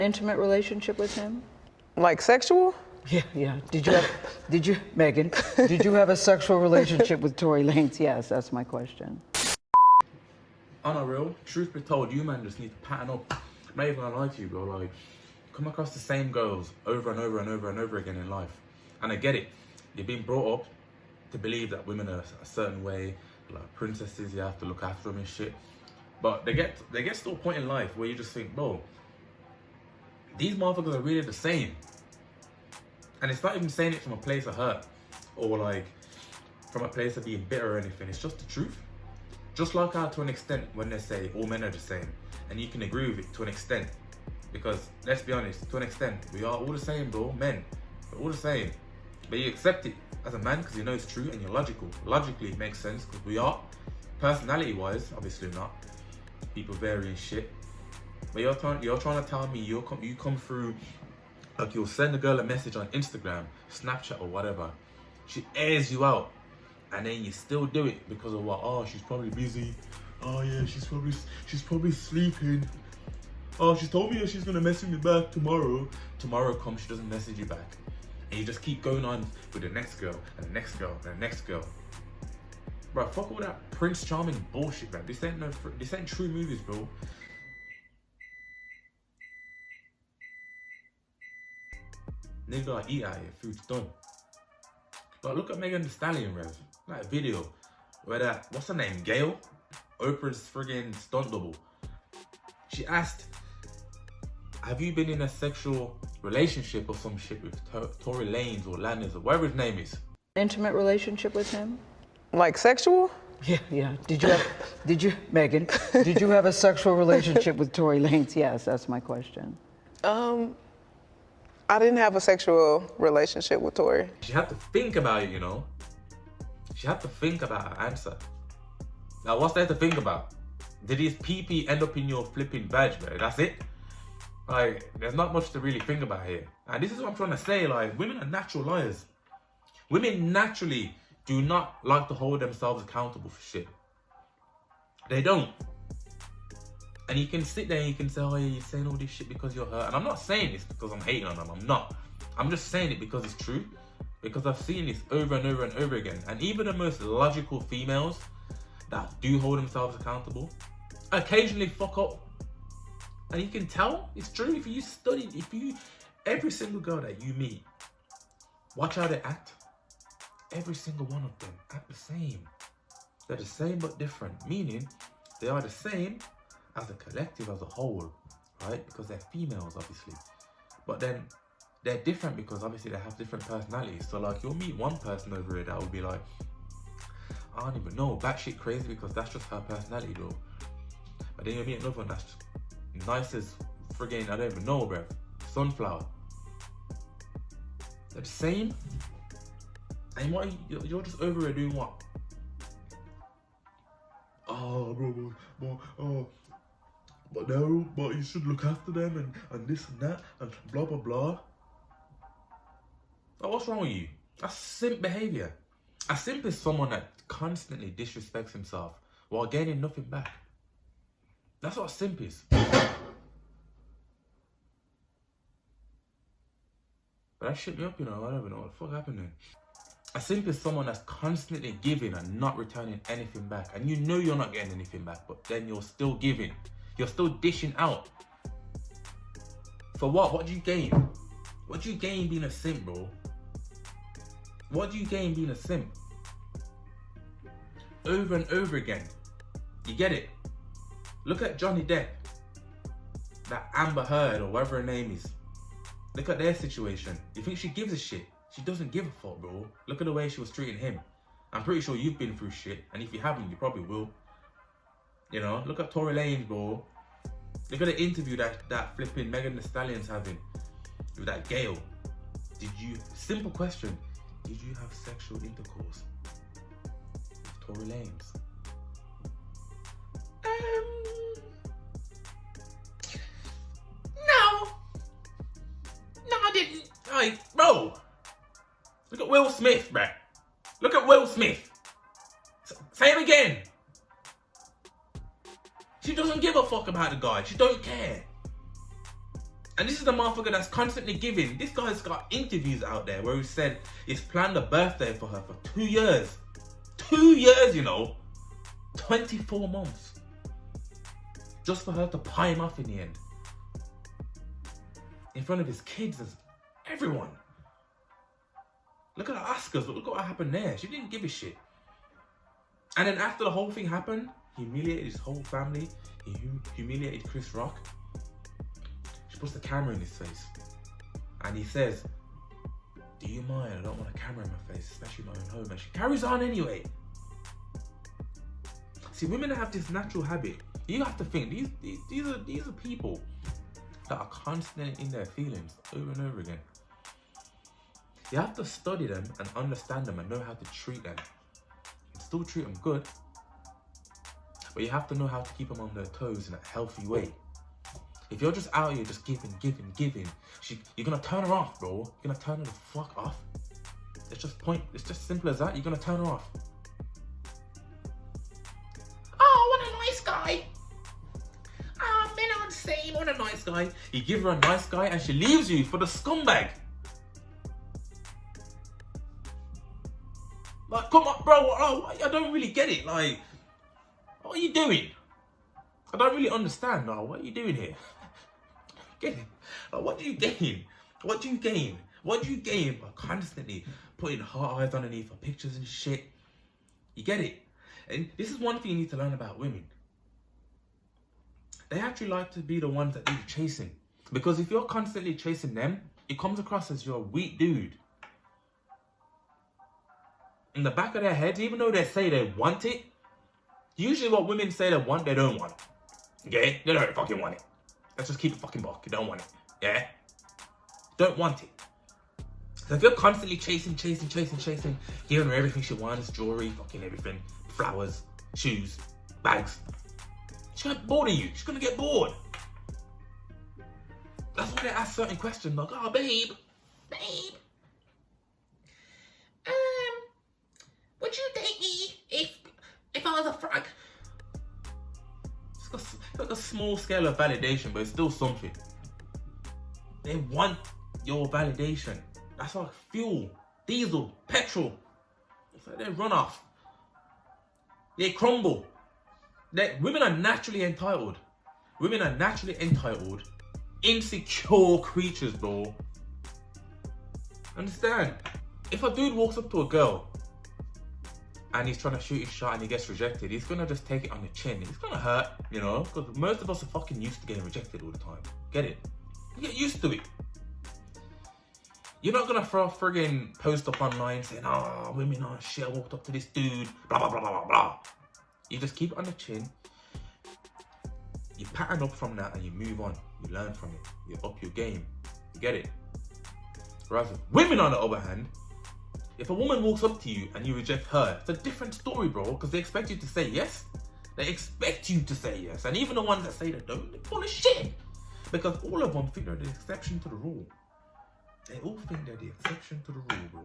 Intimate relationship with him? Like sexual? Yeah. Megan, did you have a sexual relationship with Tory Lanez? Yes, that's my question. On a real, truth be told, you man just need to pattern up. I'm not even gonna lie to you, bro. Like, come across the same girls over and over and over and over again in life. And I get it. You've been brought up to believe that women are a certain way, like princesses, you have to look after them and shit. But they get to a point in life where you just think, bro, these motherfuckers are really the same. And it's not even saying it from a place of hurt or like from a place of being bitter or anything. It's just the truth. Just like how to an extent when they say all men are the same, and you can agree with it to an extent, because let's be honest, to an extent we are all the same, bro. Men, we're all the same, but you accept it as a man because you know it's true and you're logical. Logically it makes sense because we are. Personality wise, obviously not. People vary and shit. But you're trying to tell me you come through, like you'll send a girl a message on Instagram, Snapchat or whatever, she airs you out, and then you still do it because of what? Oh, she's probably busy. Oh yeah, she's probably sleeping. Oh, she told me she's gonna message me back tomorrow. Tomorrow comes, she doesn't message you back, and you just keep going on with the next girl and the next girl and the next girl. Bro, fuck all that Prince Charming bullshit, man. This ain't true movies, bro. Nigga, I eat out here, food's done. But look at Megan Thee Stallion, Rev. That video where that, what's her name, Gail? Oprah's friggin' stunt double. She asked, have you been in a sexual relationship or some shit with Tory Lanez or Lanez or whatever his name is? Intimate relationship with him? Like sexual? Yeah. Megan, did you have a sexual relationship with Tory Lanez? Yes, that's my question. I didn't have a sexual relationship with Tory. She had to think about it, you know? She had to think about her answer. Now, what's there to think about? Did his PP end up in your flipping badge, bro? That's it? Like, there's not much to really think about here. And this is what I'm trying to say, like, women are natural liars. Women naturally do not like to hold themselves accountable for shit. They don't. And you can sit there and you can say, oh yeah, you're saying all this shit because you're hurt. And I'm not saying this because I'm hating on them, I'm not. I'm just saying it because it's true. Because I've seen this over and over and over again. And even the most logical females that do hold themselves accountable occasionally fuck up. And you can tell it's true if you study, every single girl that you meet, watch how they act. Every single one of them act the same. They're the same but different, meaning they are the same as a collective as a whole, right? Because they're females, obviously. But then they're different because obviously they have different personalities. So like you'll meet one person over here that will be like, I don't even know, batshit crazy because that's just her personality, bro. But then you'll meet another one that's nice as friggin', I don't even know, bruv. Sunflower. They're the same. And what you're just over here doing what? Oh, bro, but no, but you should look after them and this and that and blah blah blah. Oh, what's wrong with you? That's simp behavior. A simp is someone that constantly disrespects himself while gaining nothing back. That's what a simp is. But that shit me up, you know. I don't even know what the fuck happened then. A simp is someone that's constantly giving and not returning anything back. And you know you're not getting anything back, but then you're still giving. You're still dishing out. For what? What do you gain? What do you gain being a simp, bro? What do you gain being a simp? Over and over again. You get it? Look at Johnny Depp. That Amber Heard or whatever her name is. Look at their situation. You think she gives a shit? She doesn't give a fuck, bro. Look at the way she was treating him. I'm pretty sure you've been through shit, and if you haven't, you probably will. You know, look at Tory Lanez, bro. Look at the interview that flipping Megan Thee Stallion's having with that Gail. Simple question, did you have sexual intercourse with Tory Lanez? No, I didn't. Like, bro. Look at Will Smith, bruh. Look at Will Smith. Say it again. She doesn't give a fuck about the guy. She don't care. And this is the motherfucker that's constantly giving. This guy's got interviews out there where he said he's planned a birthday for her for 2 years. 2 years, you know. 24 months. Just for her to pie him off in the end. In front of his kids and everyone. Look at the Oscars. Look what happened there. She didn't give a shit. And then after the whole thing happened, he humiliated his whole family. He humiliated Chris Rock. She puts the camera in his face. And he says, do you mind? I don't want a camera in my face, especially my own home. And she carries on anyway. See, women have this natural habit. You have to think, these are people that are constantly in their feelings over and over again. You have to study them and understand them and know how to treat them. And still treat them good, but you have to know how to keep them on their toes in a healthy way. If you're just out here just giving, you're gonna turn her off, bro. You're gonna turn her the fuck off. It's just simple as that. You're gonna turn her off. Oh, what a nice guy. Oh, men aren't the same. What a nice guy. You give her a nice guy and she leaves you for the scumbag. Like, come on, bro. Oh, I don't really get it. Like, what are you doing? I don't really understand. Now, what are you doing here? Get it? Like, what do you gain? What do you gain? What do you gain by constantly putting heart eyes underneath her pictures and shit? You get it? And this is one thing you need to learn about women. They actually like to be the ones that you're chasing. Because if you're constantly chasing them, it comes across as you're a weak dude. In the back of their heads, even though they say they want it, usually what women say they want, they don't want it. Okay? They don't fucking want it. Let's just keep it fucking buck. You don't want it. Yeah? Don't want it. So if you're constantly chasing, giving her everything she wants, jewelry, fucking everything, flowers, shoes, bags, she's gonna get bored of you. She's gonna get bored. That's why they ask certain questions like, oh, babe, would you date me if I was a frog? It's got a small scale of validation, but it's still something. They want your validation. That's like fuel, diesel, petrol. It's like they run off. They crumble. Women are naturally entitled. Women are naturally entitled, insecure creatures, bro. Understand? If a dude walks up to a girl and he's trying to shoot his shot and he gets rejected, he's gonna just take it on the chin. It's gonna hurt, you know, because most of us are fucking used to getting rejected all the time. Get it? You get used to it. You're not gonna throw a friggin' post up online saying, oh, women are shit, I walked up to this dude, blah, blah, blah, blah, blah. You just keep it on the chin. You pattern up from that and you move on. You learn from it. You up your game. You get it? Whereas women, on the other hand, if a woman walks up to you and you reject her, it's a different story, bro, because they expect you to say yes. They expect you to say yes. And even the ones that say they don't, they're full of shit. Because all of them think they're the exception to the rule. They all think they're the exception to the rule, bro.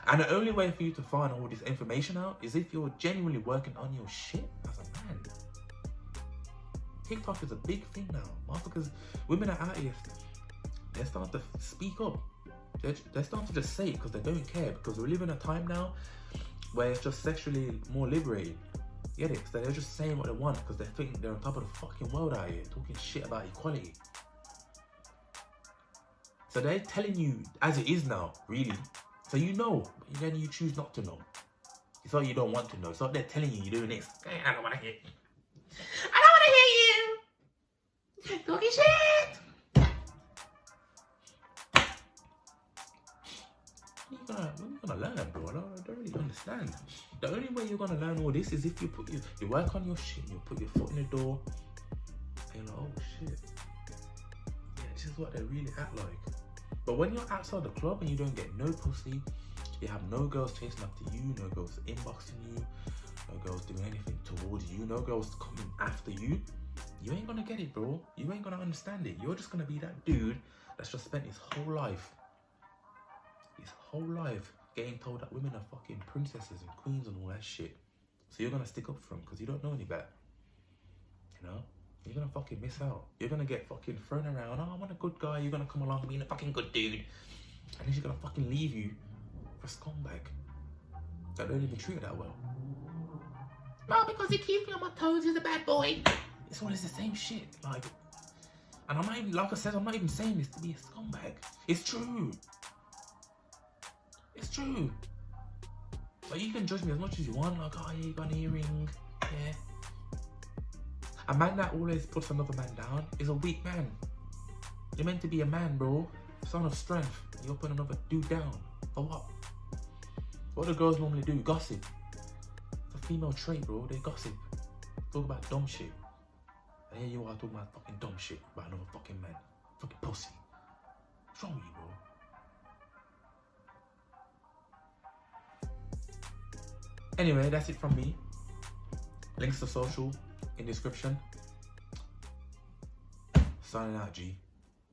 And the only way for you to find all this information out is if you're genuinely working on your shit as a man. TikTok is a big thing now. Motherfuckers, women are out here, they're starting to speak up. They're starting to just say it because they don't care. Because we live in a time now where it's just sexually more liberated. Get it? So they're just saying what they want because they think they're on top of the fucking world out here, talking shit about equality. So they're telling you as it is now, really. So you know, but then you choose not to know. It's like you don't want to know. It's like they're telling you you're doing this. I don't want to hear you. I don't want to hear you talking shit. When are you gonna learn, bro? I don't really understand. The only way you're gonna learn all this is if you you work on your shit, you put your foot in the door, and you're like, oh shit. Yeah, this is what they really act like. But when you're outside the club and you don't get no pussy, you have no girls chasing after you, no girls inboxing you, no girls doing anything towards you, no girls coming after you, you ain't gonna get it, bro. You ain't gonna understand it. You're just gonna be that dude that's just spent his whole life getting told that women are fucking princesses and queens and all that shit. So you're gonna stick up for them because you don't know any better. You know? you're gonna fucking miss out. You're gonna get fucking thrown around. Oh, I'm a good guy. You're gonna come along being a fucking good dude. And then she's gonna fucking leave you for a scumbag that don't even treat her that well. No, because he keeps me on my toes. He's a bad boy. It's always the same shit. Like, and I'm not even, like I said, I'm not even saying this to be a scumbag. It's true. It's true. Like, you can judge me as much as you want. Like, oh yeah, you got an earring. Yeah. A man that always puts another man down is a weak man. You're meant to be a man, bro. Son of strength. You're putting another dude down. For what? What do girls normally do? Gossip. It's a female trait, bro. They gossip. Talk about dumb shit. And here you are talking about fucking dumb shit about another fucking man. Fucking pussy. What's wrong with you, bro? Anyway, that's it from me. Links to social in description. Signing out, G.